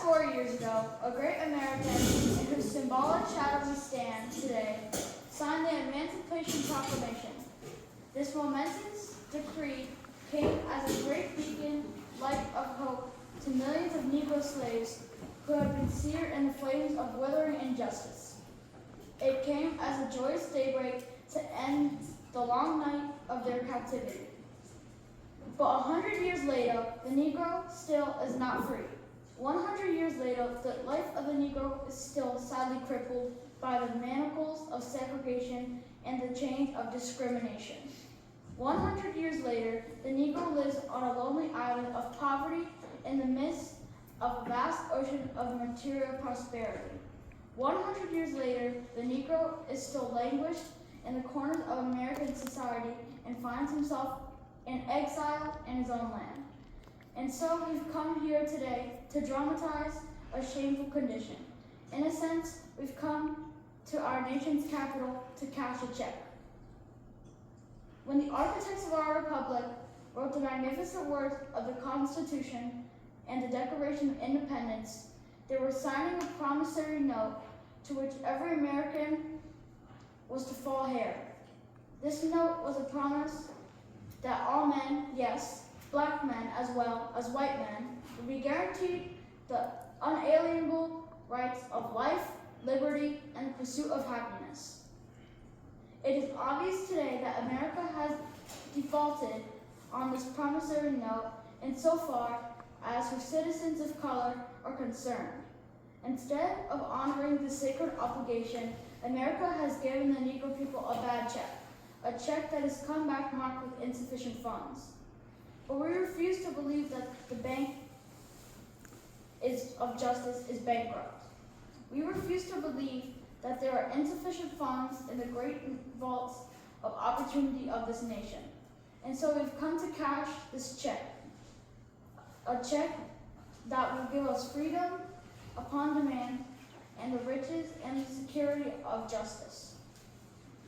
4 years ago, a great American in whose symbolic shadow we stand today signed the Emancipation Proclamation. This momentous decree came as a great beacon light of hope to millions of Negro slaves who had been seared in the flames of withering injustice. It came as a joyous daybreak to end the long night of their captivity. But 100 years later, the Negro still is not free. 100 years later, the life of the Negro is still sadly crippled by the manacles of segregation and the chains of discrimination. 100 years later, the Negro lives on a lonely island of poverty in the midst of a vast ocean of material prosperity. 100 years later, the Negro is still languished in the corners of American society and finds himself in exile in his own land. And so we've come here today to dramatize a shameful condition. In a sense, we've come to our nation's capital to cash a check. When the architects of our republic wrote the magnificent words of the Constitution and the Declaration of Independence, they were signing a promissory note to which every American was to fall heir. This note was a promise that all men, yes, black men as well as white men, would be guaranteed the unalienable rights of life, liberty, and the pursuit of happiness. It is obvious today that America has defaulted on this promissory note insofar as her citizens of color are concerned. Instead of honoring the sacred obligation, America has given the Negro people a bad check, a check that has come back marked with insufficient funds. But we refuse to believe that the bank of justice is bankrupt. We refuse to believe that there are insufficient funds in the great vaults of opportunity of this nation. And so we've come to cash this check, a check that will give us freedom upon demand and the riches and the security of justice.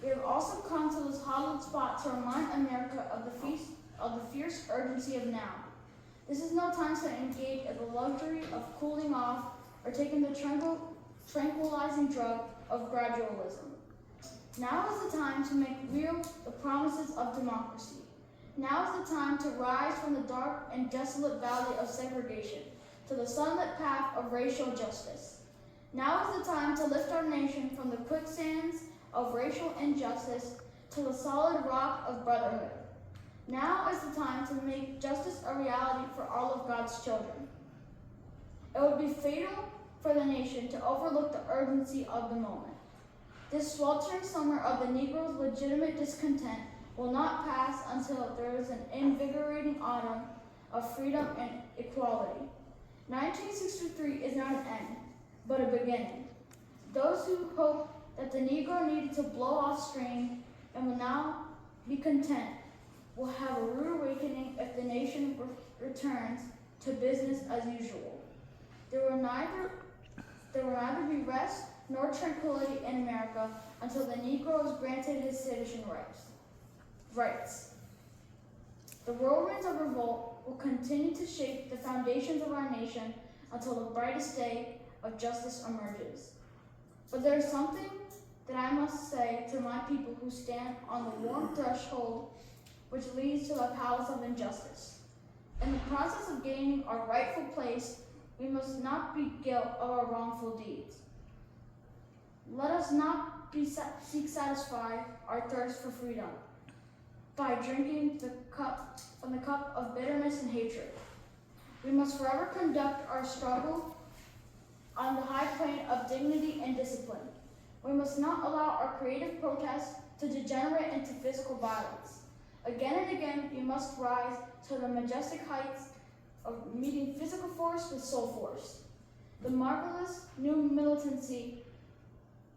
We have also come to this hallowed spot to remind America of the fierce urgency of now. This is no time to engage in the luxury of cooling off or taking the tranquilizing drug of gradualism. Now is the time to make real the promises of democracy. Now is the time to rise from the dark and desolate valley of segregation to the sunlit path of racial justice. Now is the time to lift our nation from the quicksands of racial injustice to the solid rock of brotherhood. Now is the time to make justice a reality for all of God's children. It would be fatal for the nation to overlook the urgency of the moment. This sweltering summer of the Negro's legitimate discontent will not pass until there is an invigorating autumn of freedom and equality. 1963 is not an end, but a beginning. Those who hope that the Negro needed to blow off steam and will now be content will have a rude awakening if the nation returns to business as usual. There will neither be rest nor tranquility in America until the Negro is granted his citizen rights. The whirlwinds of revolt will continue to shake the foundations of our nation until the brightest day of justice emerges. But there is something that I must say to my people who stand on the warm threshold which leads to the palace of injustice. In the process of gaining our rightful place, we must not be guilty of our wrongful deeds. Let us not seek satisfy our thirst for freedom by drinking from the cup of bitterness and hatred. We must forever conduct our struggle on the high plane of dignity and discipline. We must not allow our creative protests to degenerate into physical violence. Again and again, we must rise to the majestic heights of meeting physical force with soul force. The marvelous new militancy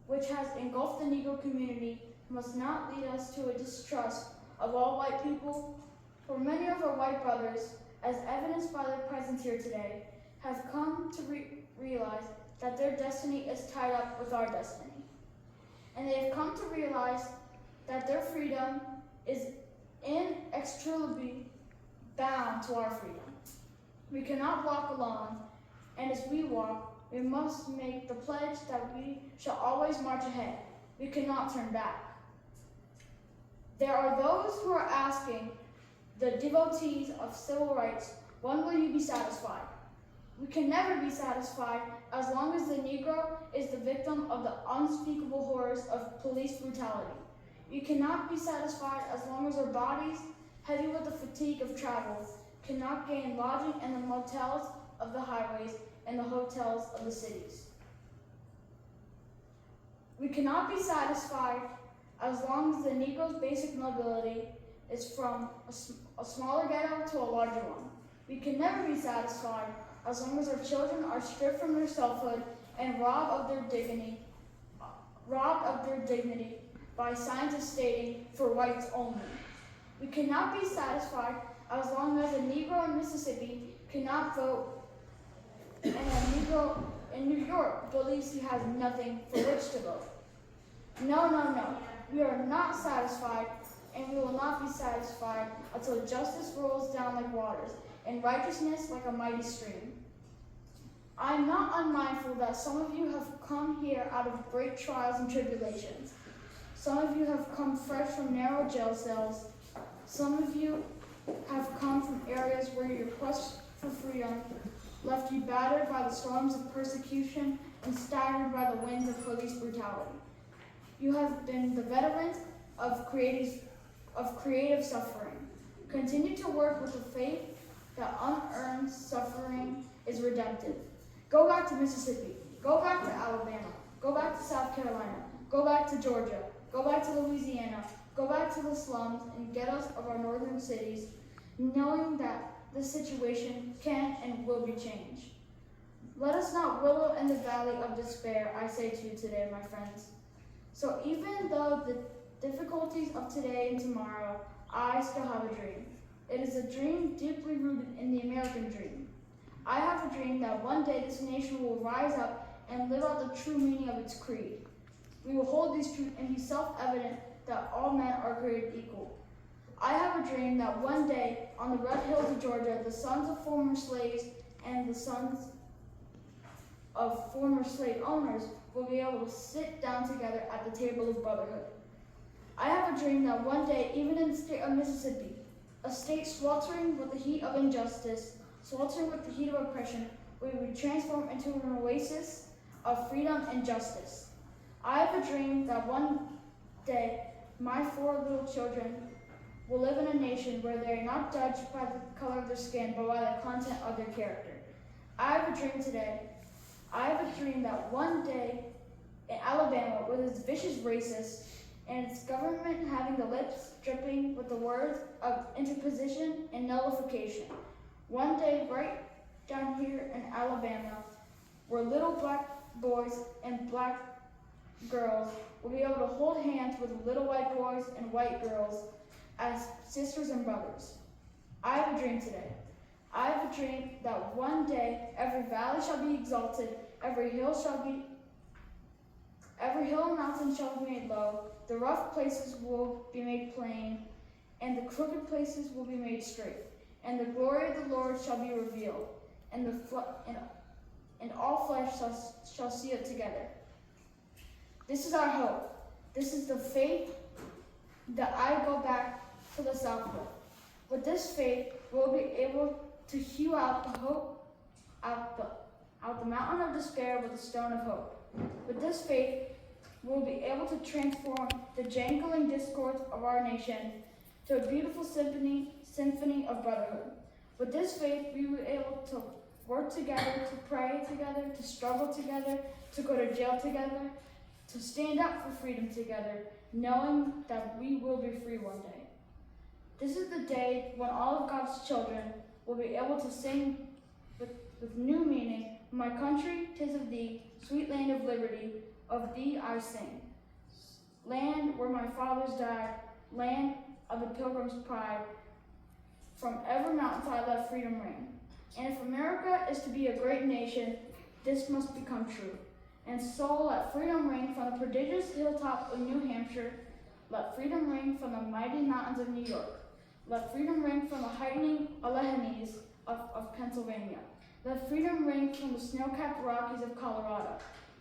which has engulfed the Negro community must not lead us to a distrust of all white people, for many of our white brothers, as evidenced by their presence here today, have come to realize that their destiny is tied up with our destiny. And they have come to realize that their freedom is inextricably bound to our freedom. We cannot walk alone, And as we walk, we must make the pledge that we shall always march ahead. We cannot turn back. There are those who are asking the devotees of civil rights, when will you be satisfied? We can never be satisfied as long as the Negro is the victim of the unspeakable horrors of police brutality. We cannot be satisfied as long as our bodies, heavy with the fatigue of travel, cannot gain lodging in the motels of the highways and the hotels of the cities. We cannot be satisfied as long as the Negro's basic mobility is from a smaller ghetto to a larger one. We can never be satisfied as long as our children are stripped from their selfhood and robbed of their dignity by scientists stating for whites only. We cannot be satisfied as long as a Negro in Mississippi cannot vote and a Negro in New York believes he has nothing for which to vote. No, no, no. We are not satisfied, and we will not be satisfied until justice rolls down like waters and righteousness like a mighty stream. I am not unmindful that some of you have come here out of great trials and tribulations. Some of you have come fresh from narrow jail cells. Some of you have come from areas where your quest for freedom left you battered by the storms of persecution and staggered by the winds of police brutality. You have been the veterans of creative suffering. Continue to work with the faith that unearned suffering is redemptive. Go back to Mississippi. Go back to Alabama. Go back to South Carolina. Go back to Georgia. Go back to Louisiana. Go back to the slums and ghettos of our northern cities, knowing that the situation can and will be changed. Let us not wallow in the valley of despair, I say to you today, my friends. So even though the difficulties of today and tomorrow, I still have a dream. It is a dream deeply rooted in the American dream. I have a dream that one day this nation will rise up and live out the true meaning of its creed. We will hold these truths and be self-evident that all men are created equal. I have a dream that one day on the red hills of Georgia, the sons of former slaves and the sons of former slave owners will be able to sit down together at the table of brotherhood. I have a dream that one day, even in the state of Mississippi, a state sweltering with the heat of injustice, sweltering with the heat of oppression, will be transformed into an oasis of freedom and justice. I have a dream that one day, my 4 little children will live in a nation where they are not judged by the color of their skin, but by the content of their character. I have a dream today. I have a dream that one day in Alabama, with its vicious racists and its government having the lips dripping with the words of interposition and nullification, one day right down here in Alabama, where little black boys and black girls will be able to hold hands with little white boys and white girls as sisters and brothers. I have a dream today. I have a dream that one day every valley shall be exalted, every hill and mountain shall be made low, the rough places will be made plain, and the crooked places will be made straight, and the glory of the Lord shall be revealed, and all flesh shall see it together. This is our hope. This is the faith that I go back to the South with. With this faith, we'll be able to hew out the hope, out the mountain of despair with a stone of hope. With this faith, we'll be able to transform the jangling discords of our nation to a beautiful symphony of brotherhood. With this faith, we will be able to work together, to pray together, to struggle together, to go to jail together, to stand up for freedom together, knowing that we will be free one day. This is the day when all of God's children will be able to sing with new meaning, "My country, 'tis of thee, sweet land of liberty, of thee I sing. Land where my fathers died, land of the pilgrim's pride, from every mountainside let freedom ring. And if America is to be a great nation, this must become true. And so let freedom ring from the prodigious hilltops of New Hampshire. Let freedom ring from the mighty mountains of New York. Let freedom ring from the heightening Alleghenies of Pennsylvania. Let freedom ring from the snow-capped Rockies of Colorado.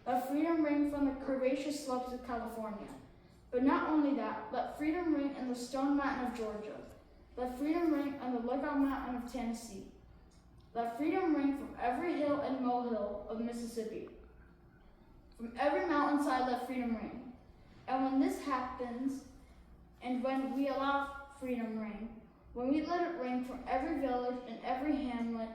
Let freedom ring from the curvaceous slopes of California. But not only that, let freedom ring in the Stone Mountain of Georgia. Let freedom ring on the Lookout Mountain of Tennessee. Let freedom ring from every hill and molehill of Mississippi. From every mountainside, let freedom ring. And when this happens, and when we allow freedom ring, when we let it ring from every village and every hamlet,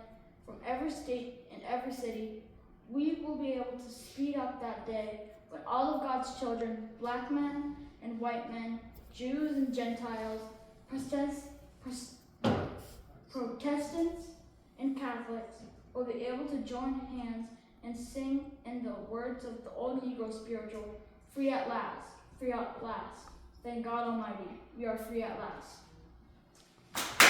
from every state and every city, we will be able to speed up that day when all of God's children, black men and white men, Jews and Gentiles, Protestants and Catholics will be able to join hands and sing in the words of the old Negro spiritual, free at last, free at last. Thank God Almighty, we are free at last.